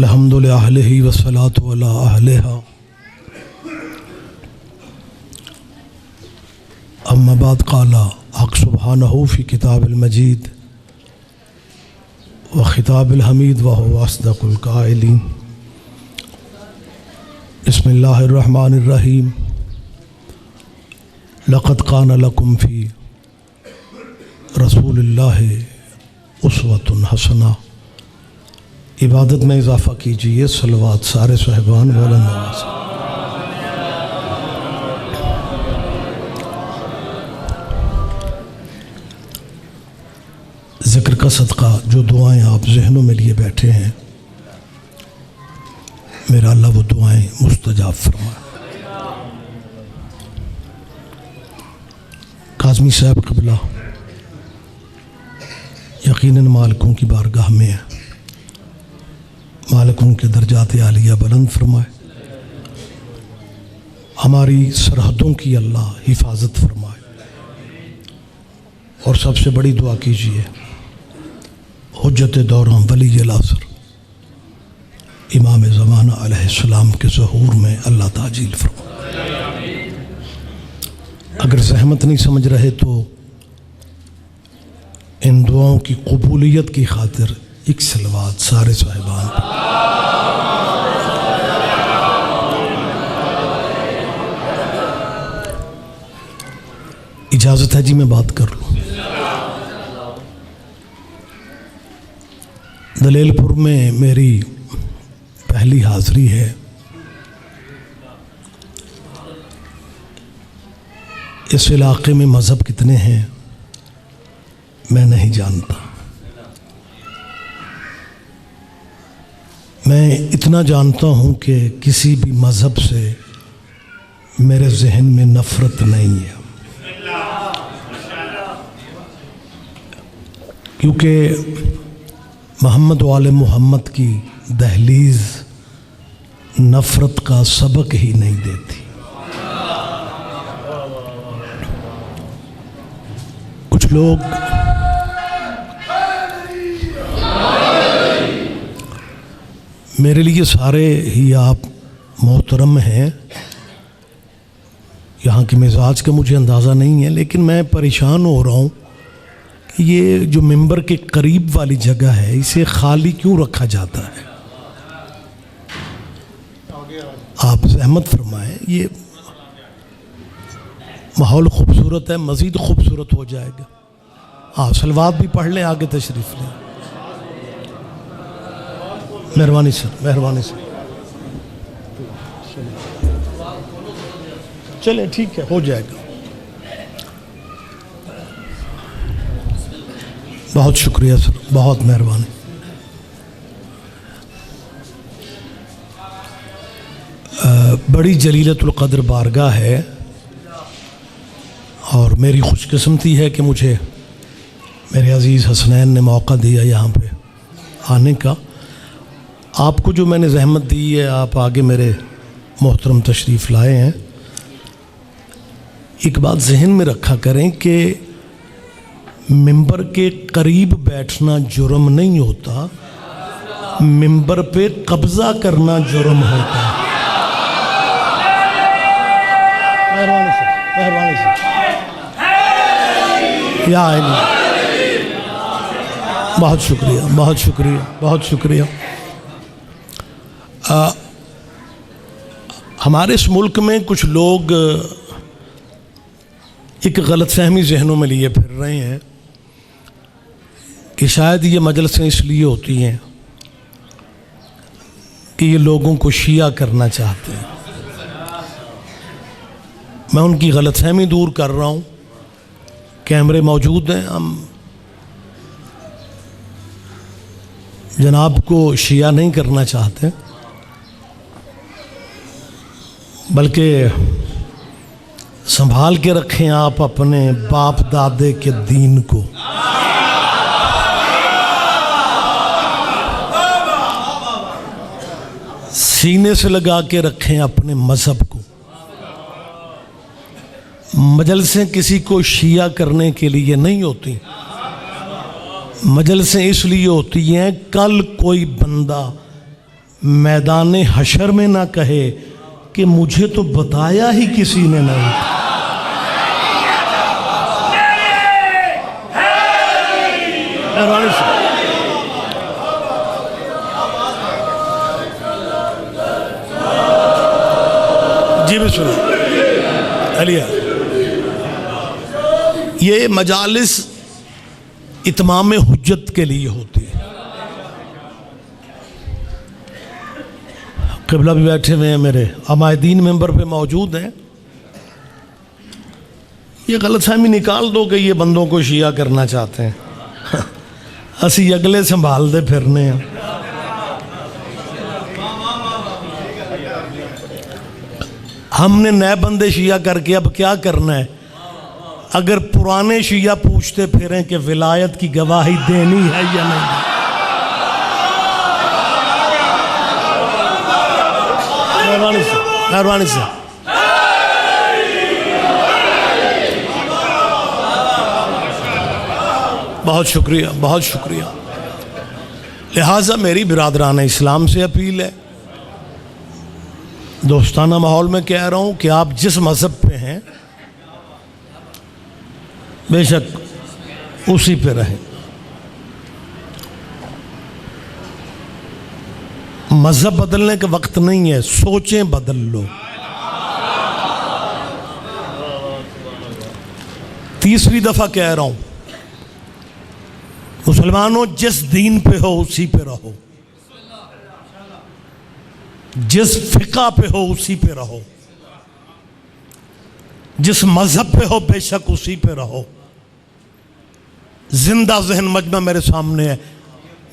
अल्हम्दुलिल्लाह अहलिही वस्सलातु अला अहलिहा अम्मा बाद क़ाला हक़ सुब्हानहू फ़ी किताबिल मजीद व खिताबिल हमीद व हुवा अस्दक़ुल क़ाइलीन। बिस्मिल्लाहिर रहमानिर रहीम। लक़द कान लकुम फ़ी रसूलिल्लाहि उस्वतुन हसना। इबादत में इजाफ़ा कीजिए। सलवात सारे साहिबान बुलंद आवाज़ से। ज़िक्र का सदका जो दुआएं आप जहनों में लिए बैठे हैं, मेरा अल्लाह वो दुआएं मुस्तजाब फरमाए। काज़मी साहब क़िबला यकीनन मालिकों की बारगाह में है, मालिकों के दर्जात आलिया बुलंद फरमाए। हमारी सरहदों की अल्लाह हिफाजत फरमाए। और सबसे बड़ी दुआ कीजिए हुज्जत दौरान वली असर इमाम ज़माना अलैहिस्सलाम के ज़हूर में अल्लाह ताजील फरमाए। अगर ज़हमत नहीं समझ रहे तो इन दुआओं की कबूलियत की खातिर एक सलवात सारे साहिबान पर। इजाज़त है जी मैं बात कर लूँ। दलेलपुर में मेरी पहली हाज़री है। इस इलाक़े में मज़हब कितने हैं मैं नहीं जानता। मैं इतना जानता हूँ कि किसी भी मज़हब से मेरे जहन में नफ़रत नहीं है, क्योंकि मोहम्मद वाले मोहम्मद की दहलीज़ नफ़रत का सबक ही नहीं देती। कुछ लोग मेरे लिए सारे ही आप मोहतरम हैं। यहाँ के मिजाज का मुझे अंदाज़ा नहीं है, लेकिन मैं परेशान हो रहा हूँ कि ये जो मिंबर के करीब वाली जगह है इसे खाली क्यों रखा जाता है। आप रहमत फरमाएं। ये माहौल खूबसूरत है, मज़ीद खूबसूरत हो जाएगा। हाँ, सलवात भी पढ़ लें, आगे तशरीफ़ लें। मेहरबानी सर, मेहरबानी सर। चलें ठीक है, हो जाएगा। बहुत शुक्रिया सर, बहुत मेहरबानी। बड़ी जलीलतुल क़द्र बारगाह है और मेरी खुशकिस्मती है कि मुझे मेरे अज़ीज़ हसनैन ने मौका दिया यहाँ पे आने का। आपको जो मैंने ज़हमत दी है, आप आगे मेरे मोहतरम तशरीफ़ लाए हैं। एक बात जहन में रखा करें कि मिंबर के करीब बैठना जुर्म नहीं होता, मिंबर पे कब्ज़ा करना जुर्म होता है। मेहरबानी से, मेहरबानी से। या बहुत शुक्रिया, बहुत शुक्रिया, बहुत शुक्रिया। हमारे इस मुल्क में कुछ लोग एक गलतफहमी जहनों में लिए फिर रहे हैं कि शायद ये मजलिसें इसलिए होती हैं कि ये लोगों को शिया करना चाहते हैं। मैं उनकी गलतफहमी दूर कर रहा हूँ। कैमरे मौजूद हैं, हम जनाब को शिया नहीं करना चाहते, बल्कि संभाल के रखें आप अपने बाप दादे के दीन को। सीने से लगा के रखें अपने मज़हब को। मजलिसें किसी को शिया करने के लिए नहीं होती, मजलिसें इसलिए होती हैं कल कोई बंदा मैदान हशर में ना कहे कि मुझे तो बताया ही किसी ने नहीं। जी बिस्मिल्लाह अलिया। ये मजालिस इत्माम हुज्जत के लिए होती है। क़िबला भी बैठे हुए हैं, मेरे अमायदीन मेंबर पे मौजूद हैं। ये गलतफहमी निकाल दो कि ये बंदों को शिया करना चाहते हैं। असी अगले संभाल दे फिरने हैं। हमने नए बंदे शिया करके अब क्या करना है? अगर पुराने शिया पूछते फिरें कि विलायत की गवाही देनी है या नहीं। मेहरबानी से बहुत शुक्रिया, बहुत शुक्रिया। लिहाजा मेरी बिरादरान इस्लाम से अपील है, दोस्ताना माहौल में कह रहा हूँ कि आप जिस मज़हब पे हैं बेशक उसी पे रहें। मज़हब बदलने का वक्त नहीं है, सोचें बदल लो। तीसरी दफ़ा कह रहा हूँ, मुसलमानों जिस दीन पे हो उसी पे रहो, जिस फ़िक़ा पे हो उसी पे रहो, जिस मज़हब पे हो बेशक उसी पे रहो। जिंदा जहन मजमा मेरे सामने है,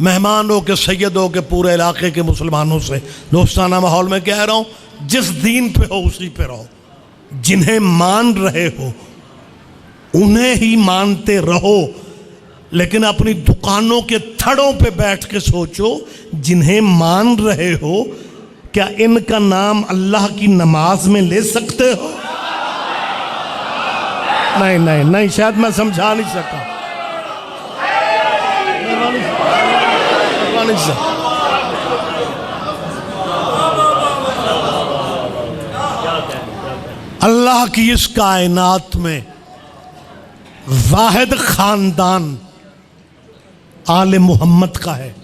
मेहमान हो के सैयद हो के पूरे इलाके के मुसलमानों से दोस्ताना माहौल में कह रहा हूँ, जिस दीन पे हो उसी पे रहो। जिन्हें मान रहे हो उन्हें ही मानते रहो, लेकिन अपनी दुकानों के थड़ों पे बैठ के सोचो, जिन्हें मान रहे हो क्या इनका नाम अल्लाह की नमाज में ले सकते हो? नहीं नहीं नहीं, शायद मैं समझा नहीं सका। अल्लाह की इस कायनात में वाहिद खानदान आले मोहम्मद का है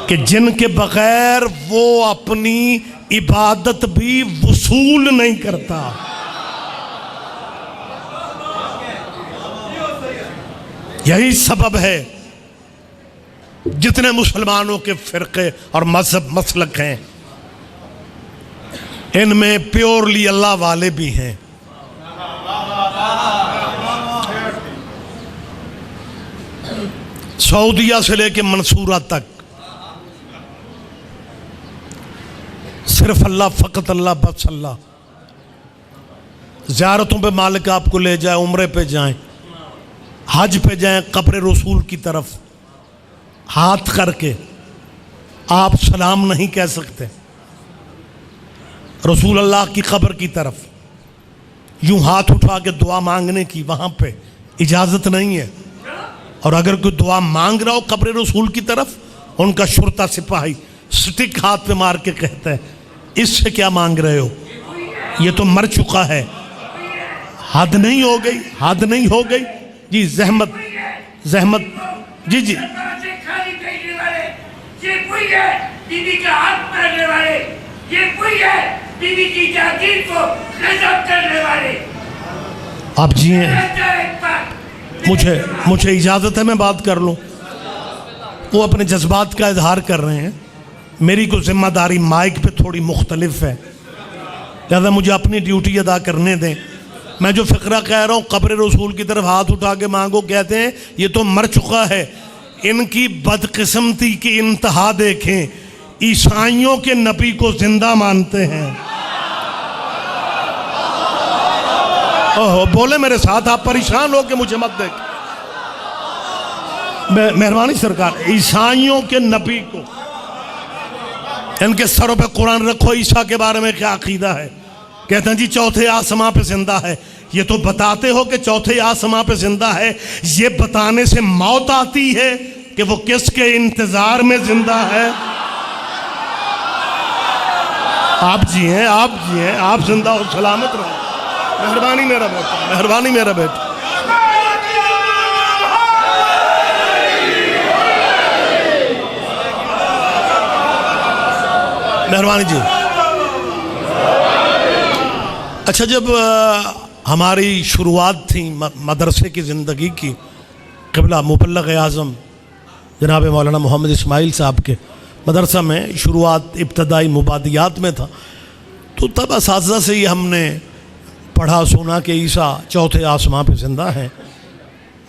कि जिनके बगैर वो अपनी इबादत भी वसूल नहीं करता। यही सबब है जितने मुसलमानों के फ़िरक़े और मज़हब मसलक हैं, इनमें प्योरली अल्लाह वाले भी हैं। सऊदिया से लेके मंसूरा तक सिर्फ अल्लाह, फ़कत अल्लाह, बस अल्लाह। ज़ियारतों पे मालिक आपको ले जाए, उम्रे पे जाएं, हज पे जाएं, कब्र रसूल की तरफ हाथ करके आप सलाम नहीं कह सकते। रसूल अल्लाह की कब्र की तरफ यूं हाथ उठा के दुआ मांगने की वहां पे इजाज़त नहीं है। और अगर कोई दुआ मांग रहा हो कब्र रसूल की तरफ, उनका शुरता सिपाही स्टिक हाथ पे मार के कहता है, इससे क्या मांग रहे हो, ये तो मर चुका है। हद नहीं हो गई? हद नहीं हो गई? जी जहमत, जहमत, जी जी। ये कोई है बीबी का हाथ पकड़ने वाले, ये कोई है बीबी की जागीर को गजब करने वाले। आप जी मुझे इजाज़त है मैं बात कर लूँ? वो अपने जज्बात का इजहार कर रहे हैं, मेरी को जिम्मेदारी माइक पे थोड़ी मुख्तलिफ है, लिहाजा मुझे अपनी ड्यूटी अदा करने दें। मैं जो फ़िक्रा कह रहा हूँ, कब्र रसूल की तरफ हाथ उठा के मांगो, कहते हैं ये तो मर चुका है। इनकी बदकिस्मती की इंतहा देखें, ईसाइयों के नबी को जिंदा मानते हैं। ओहो, बोले मेरे साथ, आप परेशान हो के मुझे मत देख। मेहरबानी सरकार, ईसाइयों के नबी को, इनके सरों पे कुरान रखो, ईसा के बारे में क्या अकीदा है। कहते हैं जी चौथे आसमां पे जिंदा है। ये तो बताते हो कि चौथे आसमां पे जिंदा है, ये बताने से मौत आती है कि वो किसके इंतजार में जिंदा है। आप जिए, आप जिए, आप जिंदा हो, सलामत रहो। मेहरबानी मेरा बेटा, मेहरबानी मेरा बेटा। मेहरबानी जी। अच्छा, जब हमारी शुरुआत थी मदरसे की ज़िंदगी की, क़िबला मुबल्लिग़ आज़म जनाब मौलाना मोहम्मद इस्माइल साहब के मदरसा में शुरुआत इब्तदाई मुबादियात में था, तो तब असातिज़ा से ही हमने पढ़ा सुना कि ईसा चौथे आसमां पे ज़िंदा हैं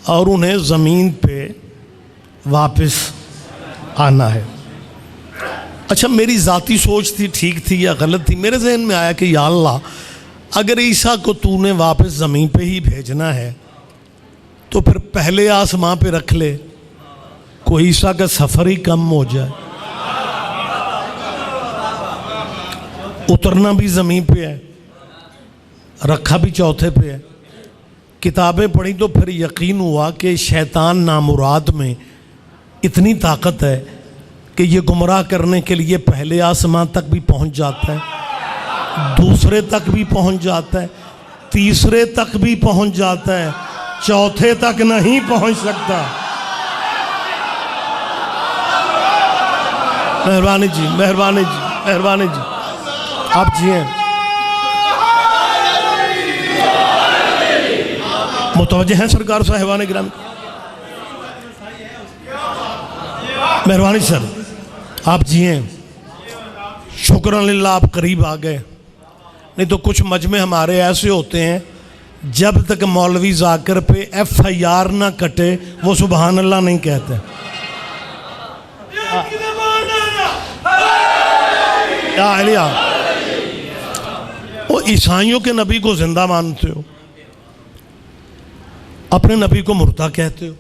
और उन्हें ज़मीन पे वापस आना है। अच्छा, मेरी ज़ाती सोच थी, ठीक थी या गलत थी, मेरे जहन में आया कि या अल्लाह, अगर ईसा को तूने वापस ज़मीन पे ही भेजना है तो फिर पहले आसमां पे रख ले, कोई ईसा का सफ़र ही कम हो जाए। उतरना भी ज़मीन पे है, रखा भी चौथे पे है। किताबें पढ़ी तो फिर यकीन हुआ कि शैतान नामुराद में इतनी ताकत है कि ये गुमराह करने के लिए पहले आसमां तक भी पहुंच जाता है, दूसरे तक भी पहुंच जाता है, तीसरे तक भी पहुंच जाता है, चौथे तक नहीं पहुंच सकता। मेहरबानी जी, मेहरबानी जी, मेहरबानी जी, आप जिए। मुतवज्जे हैं सरकार साहिबान गिरामी। मेहरबानी सर, आप जिए। शुक्रअल्लाह, आप करीब आ गए। नहीं तो कुछ मजमे हमारे ऐसे होते हैं, जब तक मौलवी जाकिर पे FIR ना कटे वो सुबहान अल्लाह नहीं कहते। वो ईसाइयों के नबी को जिंदा मानते हो, अपने नबी को मुर्दा कहते हो।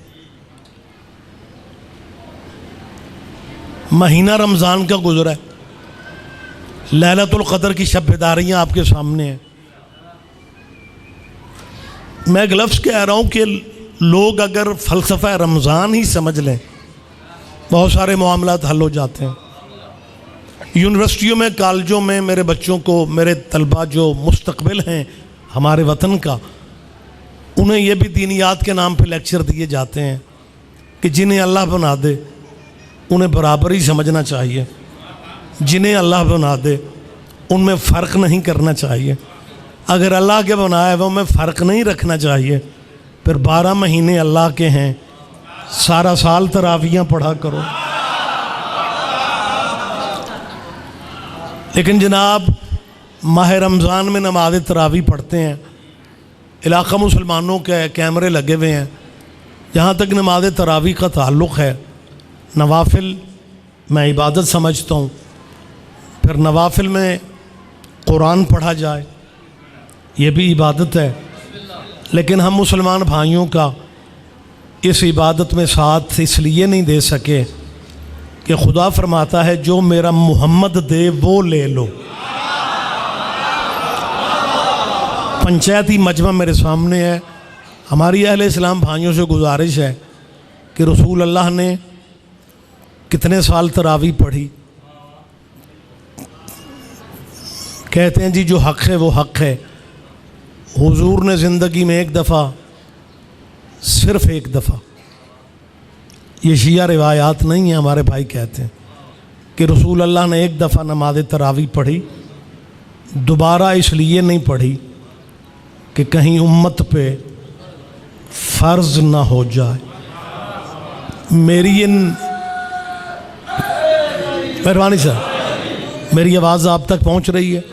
महीना रमज़ान का गुजरा है, लैलतुल क़द्र की शब बेदारियाँ आपके सामने हैं। मैं एक लफ्ज़ कह रहा हूँ कि लोग अगर फ़लसफ़ा रमज़ान ही समझ लें, बहुत सारे मामलात हल हो जाते हैं। यूनिवर्सिटियों में, कॉलेजों में मेरे बच्चों को, मेरे तलबा जो मुस्तक़बिल हैं हमारे वतन का, उन्हें ये भी दीनियात के नाम पे लेक्चर दिए जाते हैं कि जिन्हें अल्लाह बना दे उन्हें बराबर ही समझना चाहिए, जिन्हें अल्लाह बना दे उनमें फ़र्क नहीं करना चाहिए। अगर अल्लाह के बनाया है वो में फ़र्क नहीं रखना चाहिए। फिर 12 महीने अल्लाह के हैं, सारा साल तरावियाँ पढ़ा करो। लेकिन जनाब, माह रमज़ान में नमाज तरावी पढ़ते हैं, इलाका मुसलमानों के कैमरे लगे हुए हैं। जहाँ तक नमाज तरावी का ताल्लुक़ है, नवाफिल मैं इबादत समझता हूँ। फिर नवाफिल में कुरान पढ़ा जाए, ये भी इबादत है। लेकिन हम मुसलमान भाइयों का इस इबादत में साथ इसलिए नहीं दे सके कि खुदा फरमाता है जो मेरा मोहम्मद दे वो ले लो। पंचायती मजमा मेरे सामने है। हमारी अहले इस्लाम भाइयों से गुजारिश है कि रसूल अल्लाह ने कितने साल तरावी पढ़ी। कहते हैं जी जो हक़ है वो हक़ है। हुजूर ने ज़िंदगी में एक दफ़ा, सिर्फ़ एक दफ़ा, ये शिया रिवायात नहीं है, हमारे भाई कहते हैं कि रसूल अल्लाह ने एक दफ़ा नमाज तरावी पढ़ी, दोबारा इसलिए नहीं पढ़ी कि कहीं उम्मत पे फ़र्ज़ ना हो जाए। मेरी इन मेहरबानी सर, मेरी आवाज़ आप तक पहुंच रही है?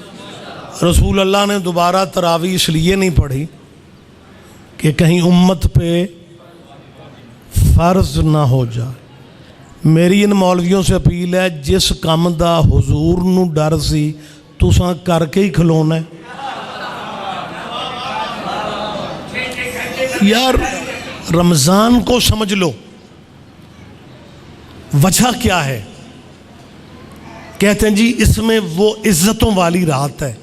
रसूल अल्लाह ने दोबारा तरावी इसलिए नहीं पढ़ी कि कहीं उम्मत पे फ़र्ज़ ना हो जाए। मेरी इन मौलवियों से अपील है, जिस काम दा हुजूर नू डर सी तुसां करके ही खलोना है। यार, रमज़ान को समझ लो, वजह क्या है? कहते हैं जी इसमें वो इज्जतों वाली रात है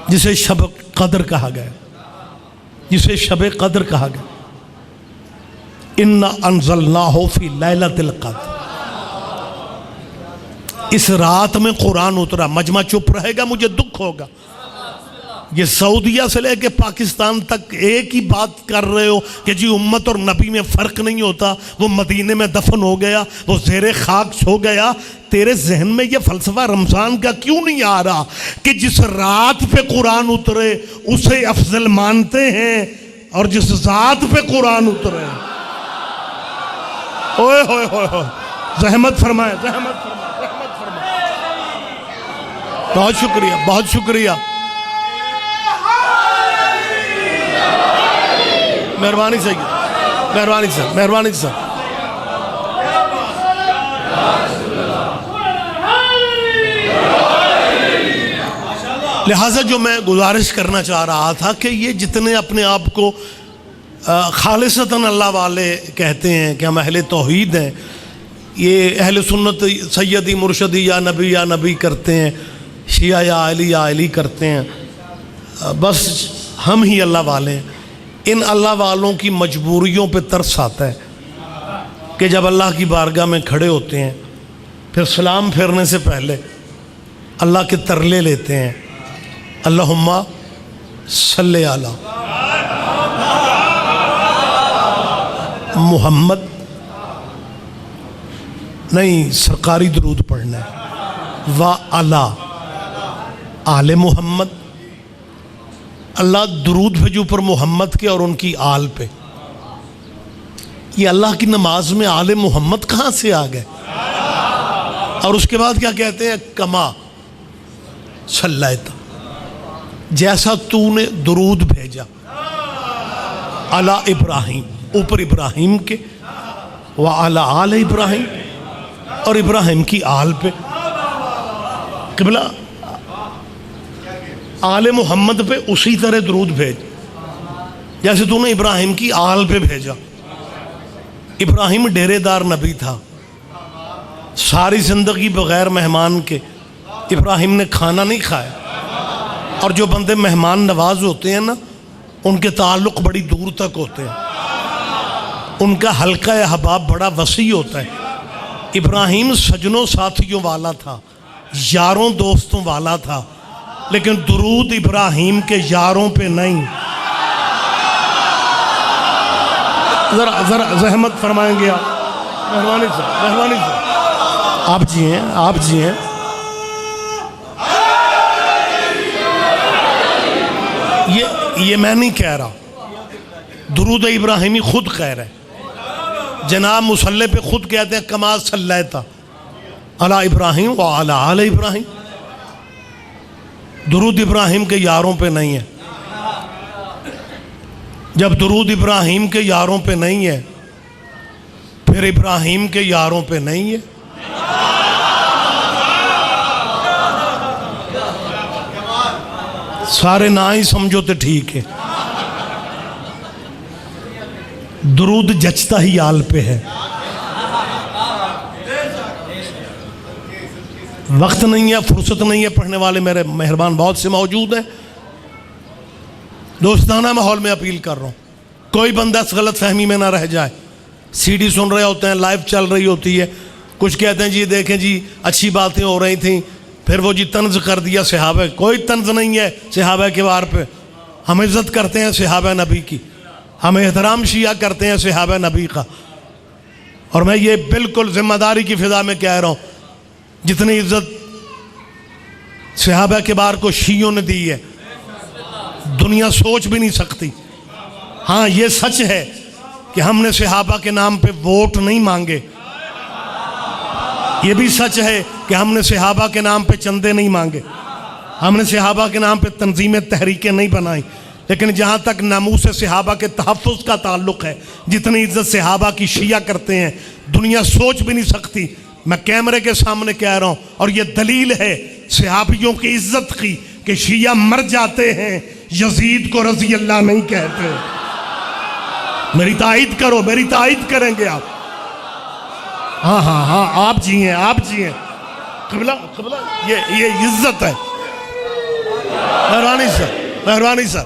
जिसे शब कद्र कहा गया, जिसे शब कद्र कहा गया। इन्ना अंज़लनाहु फी लैलतिल क़द्र, इस रात में कुरान उतरा। मजमा चुप रहेगा, मुझे दुख होगा। ये सऊदिया से लेके पाकिस्तान तक एक ही बात कर रहे हो कि जी उम्मत और नबी में फ़र्क नहीं होता, वो मदीने में दफन हो गया, वो ज़ेरे खाक सो गया। तेरे जहन में ये फ़लसफ़ा रमज़ान का क्यों नहीं आ रहा कि जिस रात पे कुरान उतरे उसे अफजल मानते हैं और जिस ज़ात पे कुरान उतरे। ओए होए होए होए, रहमत फरमाए, रहमत फरमाए, रहमत फरमाए। बहुत शुक्रिया, बहुत शुक्रिया, मेहरबानी सही, मेहरबानी सर, मेहरबानी सर। लिहाजा जो मैं गुजारिश करना चाह रहा था कि ये जितने अपने आप को खालिसतन अल्लाह वाले कहते हैं कि हम अहले तौहीद हैं, ये अहले सुन्नत सैयदी मुर्शदी या नबी करते हैं, शिया या अली करते हैं, बस हम ही अल्लाह वाले हैं। इन अल्लाह वालों की मजबूरियों पे तरस आता है कि जब अल्लाह की बारगाह में खड़े होते हैं फिर सलाम फेरने से पहले अल्लाह के तरले लेते हैं, अल्लाहुम्मा सल्ले अला मुहम्मद, नहीं सरकारी दरूद पढ़ना है, वा अला आले मोहम्मद। अल्लाह दरूद भेजो ऊपर मोहम्मद के और उनकी आल पे। ये अल्लाह की नमाज में आले मोहम्मद कहाँ से आ गए? और उसके बाद क्या कहते हैं, कमा सल्लैता, जैसा तूने दरूद भेजा अला इब्राहिम, ऊपर इब्राहिम के, व अला आल इब्राहिम, और इब्राहिम की आल पे। क़िबला आले मोहम्मद पे उसी तरह दरूद भेज जैसे तूने इब्राहिम की आल पे भेजा। इब्राहिम डेरेदार नबी था, सारी ज़िंदगी बग़ैर मेहमान के इब्राहिम ने खाना नहीं खाया। और जो बंदे मेहमान नवाज होते हैं ना, उनके ताल्लुक़ बड़ी दूर तक होते हैं, उनका हल्का अहबाब बड़ा वसी होता है। इब्राहिम सजनों साथियों वाला था, यारों दोस्तों वाला था, लेकिन दुरूद इब्राहिम के यारों पे नहीं। जरा जरा रहमत फरमाएंगे आप, मेहरबानी से, मेहरबानी से। आप जी हैं, आप जी हैं। ये मैं नहीं कह रहा, दुरूद इब्राहिमी खुद कह रहे हैं। जनाब मुसल्ले पे खुद कहते हैं कमा सल्लैता अला इब्राहिम व अला आल इब्राहिम। दुरूद इब्राहिम के यारों पे नहीं है। जब दुरूद इब्राहिम के यारों पे नहीं है, फिर इब्राहिम के यारों पे नहीं है। सारे ना ही समझो तो ठीक है। दुरूद जचता ही आल पे है। वक्त नहीं है, फुर्सत नहीं है, पढ़ने वाले मेरे मेहरबान बहुत से मौजूद हैं। दोस्ताना माहौल में अपील कर रहा हूँ, कोई बंदा इस गलत फहमी में ना रह जाए। सीडी सुन रहे होते हैं, लाइव चल रही होती है, कुछ कहते हैं जी देखें जी अच्छी बातें हो रही थी, फिर वो जी तंज कर दिया सहाबा। कोई तंज नहीं है सहाबा के वार पे। हम इज़्ज़त करते हैं सहाबा नबी की, हम एहतराम शिया करते हैं सहाबा नबी का। और मैं ये बिल्कुल ज़िम्मेदारी की फ़िज़ा में कह रहा हूँ, जितनी इज्जत सहाबा के बार को शियों ने दी है दुनिया सोच भी नहीं सकती। हाँ ये सच है कि हमने सहाबा के नाम पे वोट नहीं मांगे, ये भी सच है कि हमने सहाबा के नाम पे चंदे नहीं मांगे, हमने सहाबा के नाम पे तंजीमें तहरीकें नहीं बनाई। लेकिन जहाँ तक नामूस सहाबा के तहफ़्फ़ुज़ का ताल्लुक़ है, जितनी इज्जत सहाबा की शिया करते हैं दुनिया सोच भी नहीं सकती। मैं कैमरे के सामने कह रहा हूँ, और ये दलील है सहाबियों की इज्जत की कि शिया मर जाते हैं, यजीद को रज़ी अल्लाह नहीं कहते। मेरी तायद करो, मेरी तायद करेंगे आप। हाँ हाँ हाँ, आप जी हैं, आप जी हैं। क़िबला क़िबला ये इज्जत है। मेहरबानी सर, मेहरबानी सर,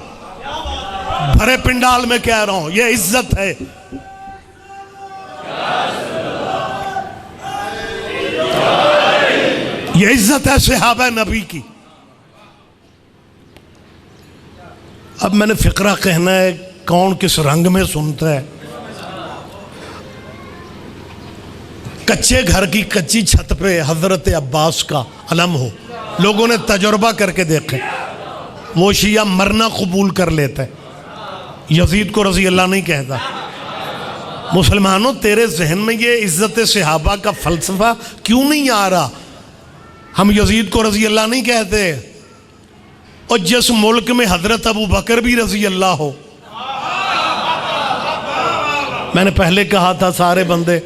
भरे पिंडाल में कह रहा हूँ, ये इज्जत है। ये इज्जत है सहाबा नबी की। अब मैंने फिक्रा कहना है, कौन किस रंग में सुनता है। कच्चे घर की कच्ची छत पे हजरत अब्बास का अलम हो, लोगों ने तजुर्बा करके देखे, वो शिया मरना कबूल कर लेता है, यजीद को रजी अल्लाह नहीं कहता। मुसलमानों, तेरे जहन में ये इज्जत सहाबा का फलसफा क्यों नहीं आ रहा? हम यजीद को रजी अल्लाह नहीं कहते, और जिस मुल्क में हजरत अबू बकर भी रजी अल्लाह हो, मैंने पहले कहा था सारे बंदे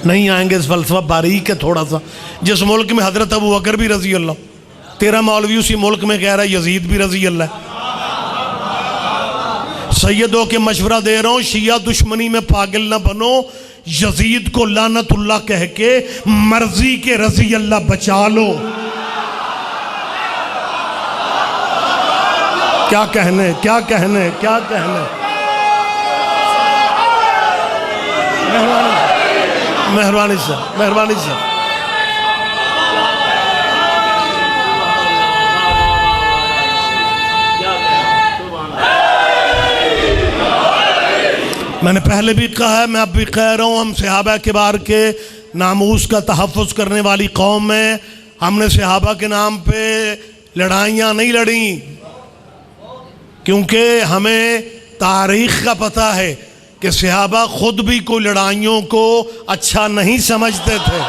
नहीं आएंगे, इस फलसफा बारीक है थोड़ा सा। जिस मुल्क में हजरत अबू बकर भी रजी अल्लाह, तेरा मौलवी उसी मुल्क में कह रहा है यजीद भी रजी अल्लाह। सैयदों के मशवरा दे रहा हूं, शिया दुश्मनी में पागल ना बनो। यजीद को लानतुल्लाह कह के मर्जी के रजी अल्लाह बचा लो। क्या कहने, क्या कहने, क्या कहने। मेहरबानी सर, मेहरबानी सर। मैंने पहले भी कहा है, मैं अब भी कह रहा हूँ, हम सहाबा किबार के नामूस का तहफ़्फ़ुज़ करने वाली कौम है। हमने सहाबा के नाम पे लड़ाइयाँ नहीं लड़ी, क्योंकि हमें तारीख़ का पता है कि सहाबा खुद भी कोई लड़ाइयों को अच्छा नहीं समझते थे।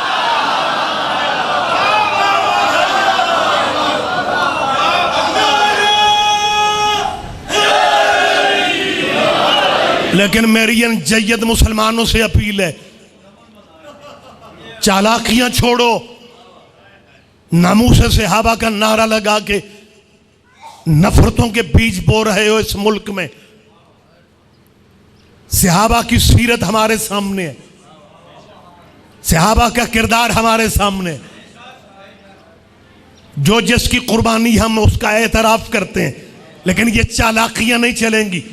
लेकिन मेरी इन जय्यद मुसलमानों से अपील है, चालाकियां छोड़ो। नामूस सहाबा का नारा लगा के नफरतों के बीज बो रहे हो इस मुल्क में। सहाबा की सीरत हमारे सामने है, सहाबा का किरदार हमारे सामने है। जो जिसकी कुर्बानी हम उसका एतराफ करते हैं, लेकिन ये चालाकियां नहीं चलेंगी।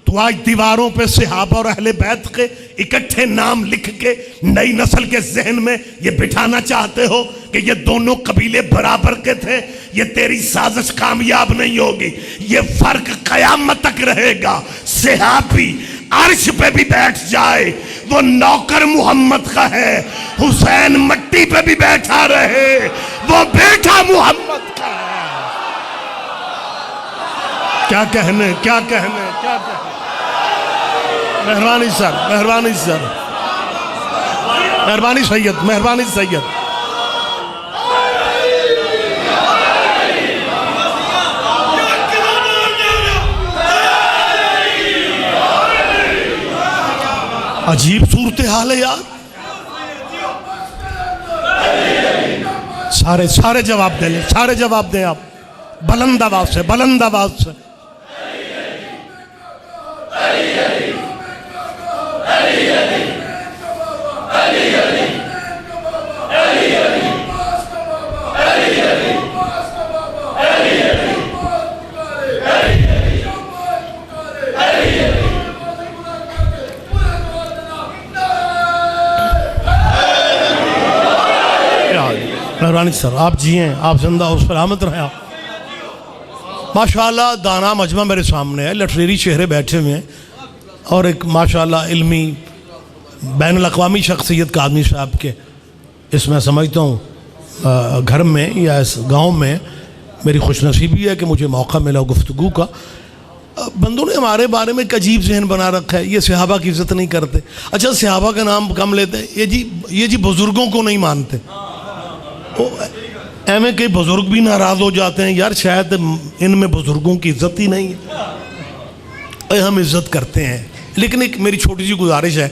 तो आज दीवारों पे सहाबा और अहले बैत के इकट्ठे नाम लिख के नई नस्ल के जहन में ये बिठाना चाहते हो कि ये दोनों कबीले बराबर के थे। ये तेरी साजिश कामयाब नहीं होगी, ये फर्क कयामत तक रहेगा। सहाबी अर्श पे भी बैठ जाए, वो नौकर मोहम्मद का है। हुसैन मट्टी पे भी बैठा रहे, वो बेटा मोहम्मद का है। क्या कहने, क्या कहने, क्या कहने। मेहरबानी सर, मेहरबानी सर, मेहरबानी सैयद, मेहरबानी सैयद। अजीब सूरत हाल है यार। सारे सारे जवाब दे लें, सारे जवाब दें आप बुलंद आवाज से, बुलंद आवाज से। मेहरबानी सर, आप जिए, आप जिंदा हो, सलामत रहे आप। माशाल्लाह दाना मजमा मेरे सामने है, लटरेरी चेहरे बैठे हुए हैं, और एक माशाल्लाह इल्मी बैन अल-अक़वामी शख्सियत का आदमी साहब के इसमें समझता हूँ घर में या इस गांव में मेरी खुशनसीबी है कि मुझे मौका मिला गुफ्तगू का। बंदों ने हमारे बारे में एक अजीब जहन बना रखा है, ये सहाबा की इज़्ज़त नहीं करते। अच्छा, सहाबा का नाम कम लेते हैं, ये जी बुज़ुर्गों को नहीं मानते। एम कई बुज़ुर्ग भी नाराज़ हो जाते हैं, यार शायद इनमें बुज़ुर्गों की इज़्ज़त ही नहीं है। हम इज़्ज़त करते हैं, लेकिन एक मेरी छोटी सी गुजारिश है।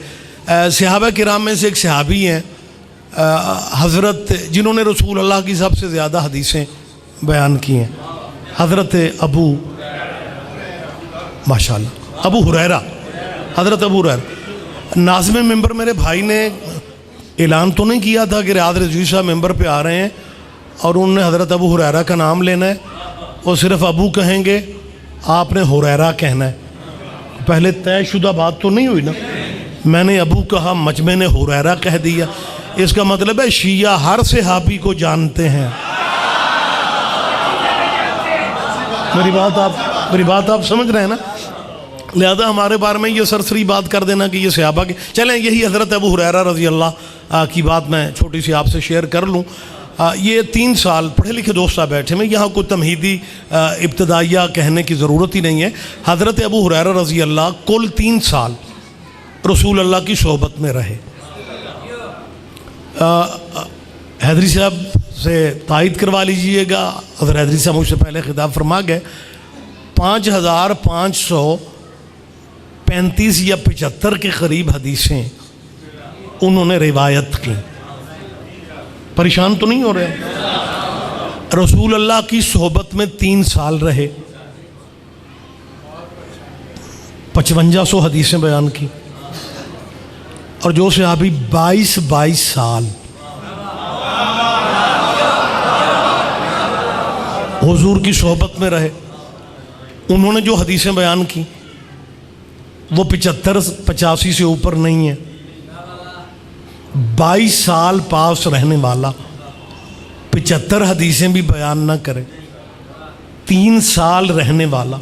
सहाबा किराम में से एक सहाबी हैं हज़रत, जिन्होंने रसूल अल्लाह की सबसे ज़्यादा हदीसें बयान की हैं, हज़रत अबू, माशाल्लाह अबू हुरैरा, हज़रत अबू हुरैरा। नाज़िम मेंबर मेरे भाई ने ऐलान तो नहीं किया था कि रियाद रिजवी साहब मेंबर पे आ रहे हैं और उन्होंने हज़रत अबू हुरैरा का नाम लेना है, वो सिर्फ अबू कहेंगे, आपने हुरैरा कहना है। पहले तयशुदा बात तो नहीं हुई ना, मैंने अबू कहा, मजमे ने हुरैरा कह दिया। इसका मतलब है शिया हर सहाबी को जानते हैं। मेरी बात आप समझ रहे हैं ना? लिहाजा हमारे बारे में ये सरसरी बात कर देना कि ये सहाबा के, चलें यही हज़रत अबू हुरैरा रज़ी अल्लाह की बात मैं छोटी सी आपसे शेयर कर लूँ। ये 3 साल पढ़े लिखे दोस्त आप बैठे में, यहाँ कोई तमहीदी इब्तदाइया कहने की ज़रूरत ही नहीं है। हज़रत अबू हुरैरा रज़ी अल्लाह कुल 3 साल रसूल अल्लाह की सोहबत में रहे। हैदरी साहब से तायद करवा लीजिएगा, हज़रत हैदरी साहब मुझसे पहले खिताब फरमा गए, 5535 या 75 के करीब हदीसें उन्होंने रिवायत की। परेशान तो नहीं हो रहे? रसूल अल्लाह की सोहबत में 3 साल रहे, 5500 हदीसें बयान की। और जो सहाबी 22 साल हुजूर की सोहबत में रहे, उन्होंने जो हदीसें बयान की वो 75-85 से ऊपर नहीं है। 22 साल पास रहने वाला 75 हदीसें भी बयान ना करे, 3 साल रहने वाला